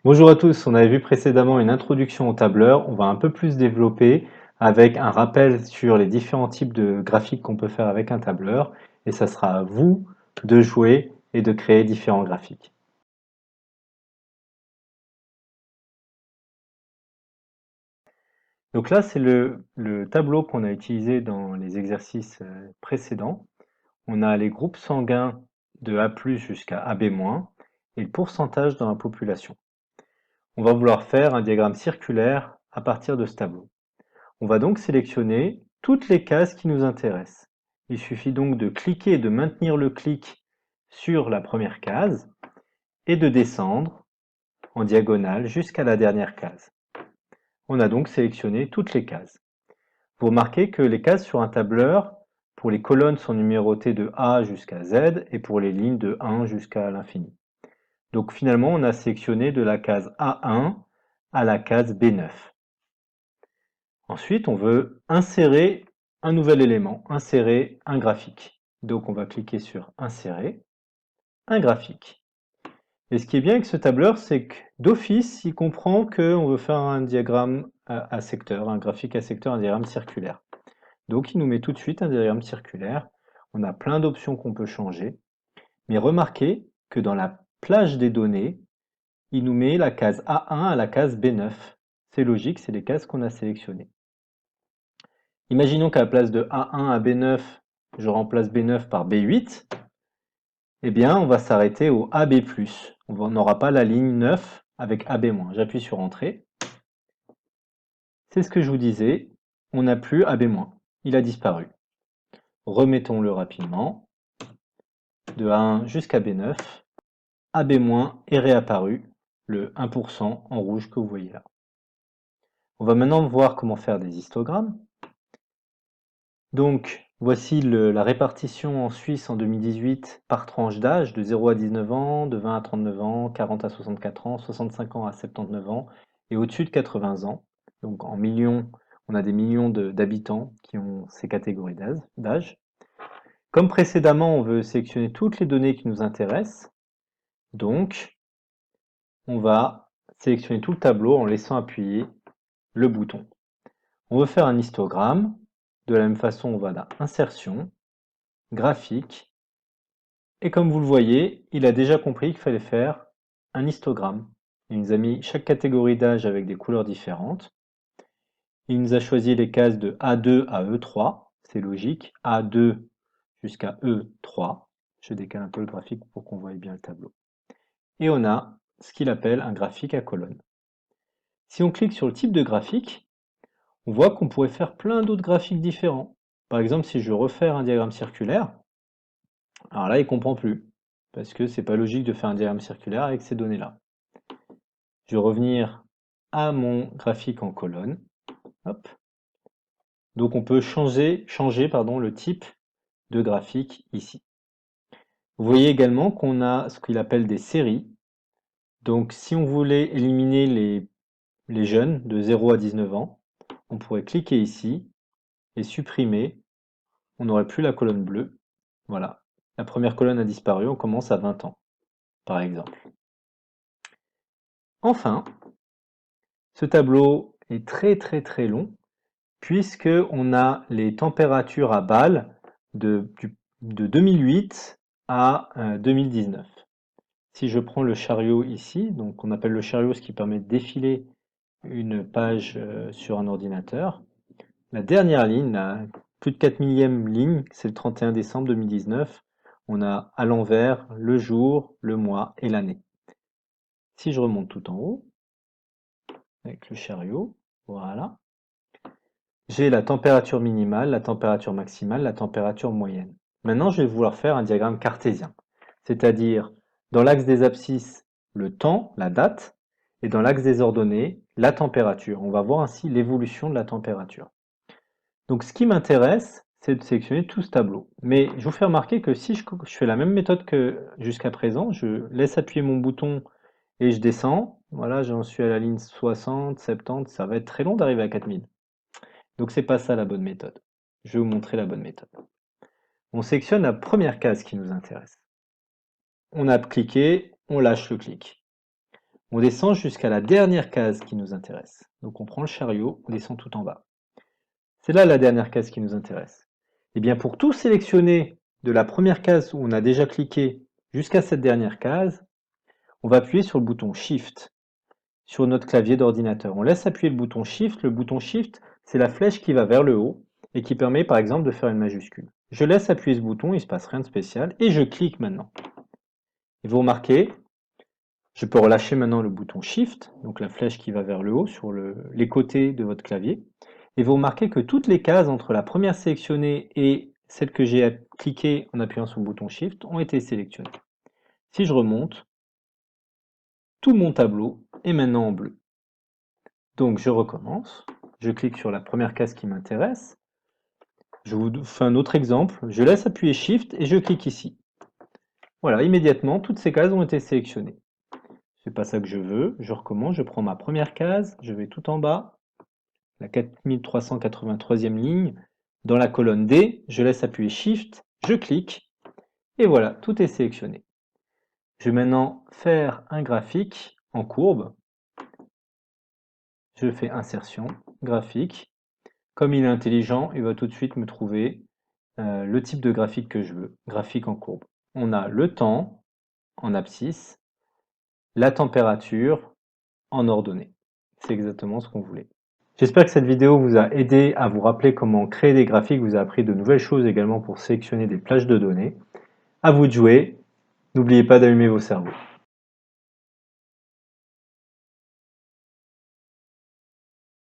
Bonjour à tous, on avait vu précédemment une introduction au tableur, on va un peu plus développer avec un rappel sur les différents types de graphiques qu'on peut faire avec un tableur et ça sera à vous de jouer et de créer différents graphiques. Donc là c'est le tableau qu'on a utilisé dans les exercices précédents. On a les groupes sanguins de A+ jusqu'à AB- et le pourcentage dans la population. On va vouloir faire un diagramme circulaire à partir de ce tableau. On va donc sélectionner toutes les cases qui nous intéressent. Il suffit donc de cliquer et de maintenir le clic sur la première case et de descendre en diagonale jusqu'à la dernière case. On a donc sélectionné toutes les cases. Vous remarquez que les cases sur un tableur, pour les colonnes sont numérotées de A jusqu'à Z et pour les lignes de 1 jusqu'à l'infini. Donc finalement, on a sélectionné de la case A1 à la case B9. Ensuite, on veut insérer un nouvel élément, insérer un graphique. Donc on va cliquer sur Insérer, un graphique. Et ce qui est bien avec ce tableur, c'est que d'office, il comprend qu'on veut faire un diagramme à secteur, un graphique à secteur, un diagramme circulaire. Donc il nous met tout de suite un diagramme circulaire. On a plein d'options qu'on peut changer. Mais remarquez que dans la plage des données, il nous met la case A1 à la case B9. C'est logique, c'est les cases qu'on a sélectionnées. Imaginons qu'à la place de A1 à B9, je remplace B9 par B8. Eh bien, on va s'arrêter au AB+. On n'aura pas la ligne 9 avec AB-. J'appuie sur Entrée. C'est ce que je vous disais, on n'a plus AB-. Il a disparu. Remettons-le rapidement. De A1 jusqu'à B9, AB- est réapparu, le 1% en rouge que vous voyez là. On va maintenant voir comment faire des histogrammes. Donc, voici la répartition en Suisse en 2018 par tranche d'âge, de 0 à 19 ans, de 20 à 39 ans, 40 à 64 ans, 65 ans à 79 ans, et au-dessus de 80 ans. Donc en millions, on a des millions d'habitants qui ont ces catégories d'âge. Comme précédemment, on veut sélectionner toutes les données qui nous intéressent. Donc, on va sélectionner tout le tableau en laissant appuyer le bouton. On veut faire un histogramme. De la même façon, on va dans Insertion, Graphique, et comme vous le voyez, il a déjà compris qu'il fallait faire un histogramme. Il nous a mis chaque catégorie d'âge avec des couleurs différentes. Il nous a choisi les cases de A2 à E3, c'est logique, A2 jusqu'à E3. Je décale un peu le graphique pour qu'on voie bien le tableau. Et on a ce qu'il appelle un graphique à colonnes. Si on clique sur le type de graphique, on voit qu'on pourrait faire plein d'autres graphiques différents. Par exemple, si je veux refaire un diagramme circulaire, alors là, il ne comprend plus, parce que c'est pas logique de faire un diagramme circulaire avec ces données-là. Je vais revenir à mon graphique en colonne. Hop. Donc on peut changer le type de graphique ici. Vous voyez également qu'on a ce qu'il appelle des séries. Donc si on voulait éliminer les jeunes de 0 à 19 ans, on pourrait cliquer ici et supprimer. On n'aurait plus la colonne bleue. Voilà. La première colonne a disparu, on commence à 20 ans, par exemple. Enfin, ce tableau est très long puisque on a les températures à Bâle de 2008 à 2019. Si je prends le chariot ici, donc on appelle le chariot ce qui permet de défiler une page sur un ordinateur, la dernière ligne, la plus de 4 millième ligne, c'est le 31 décembre 2019. On a à l'envers le jour, le mois et l'année. Si je remonte tout en haut, avec le chariot, voilà, j'ai la température minimale, la température maximale, la température moyenne. Maintenant, je vais vouloir faire un diagramme cartésien, c'est-à-dire dans l'axe des abscisses, le temps, la date, et dans l'axe des ordonnées, la température. On va voir ainsi l'évolution de la température. Donc ce qui m'intéresse, c'est de sélectionner tout ce tableau. Mais je vous fais remarquer que si je fais la même méthode que jusqu'à présent, je laisse appuyer mon bouton et je descends, voilà, j'en suis à la ligne 60, 70, ça va être très long d'arriver à 4000. Donc c'est pas ça la bonne méthode. Je vais vous montrer la bonne méthode. On sélectionne la première case qui nous intéresse. On a cliqué, on lâche le clic. On descend jusqu'à la dernière case qui nous intéresse. Donc on prend le chariot, on descend tout en bas. C'est là la dernière case qui nous intéresse. Et bien pour tout sélectionner de la première case où on a déjà cliqué jusqu'à cette dernière case, on va appuyer sur le bouton Shift sur notre clavier d'ordinateur. On laisse appuyer le bouton Shift. Le bouton Shift, c'est la flèche qui va vers le haut et qui permet par exemple de faire une majuscule. Je laisse appuyer ce bouton, il ne se passe rien de spécial, et je clique maintenant. Et vous remarquez, je peux relâcher maintenant le bouton Shift, donc la flèche qui va vers le haut sur les côtés de votre clavier, et vous remarquez que toutes les cases entre la première sélectionnée et celle que j'ai cliquée en appuyant sur le bouton Shift ont été sélectionnées. Si je remonte, tout mon tableau est maintenant en bleu. Donc je recommence, je clique sur la première case qui m'intéresse, je vous fais un autre exemple, je laisse appuyer Shift et je clique ici. Voilà, immédiatement, toutes ces cases ont été sélectionnées. C'est pas ça que je veux, je recommence, je prends ma première case, je vais tout en bas, la 4383e ligne, dans la colonne D, je laisse appuyer Shift, je clique, et voilà, tout est sélectionné. Je vais maintenant faire un graphique en courbe. Je fais insertion, graphique. Comme il est intelligent, il va tout de suite me trouver le type de graphique que je veux, graphique en courbe. On a le temps en abscisse, la température en ordonnée. C'est exactement ce qu'on voulait. J'espère que cette vidéo vous a aidé à vous rappeler comment créer des graphiques, vous a appris de nouvelles choses également pour sélectionner des plages de données. À vous de jouer, n'oubliez pas d'allumer vos cerveaux.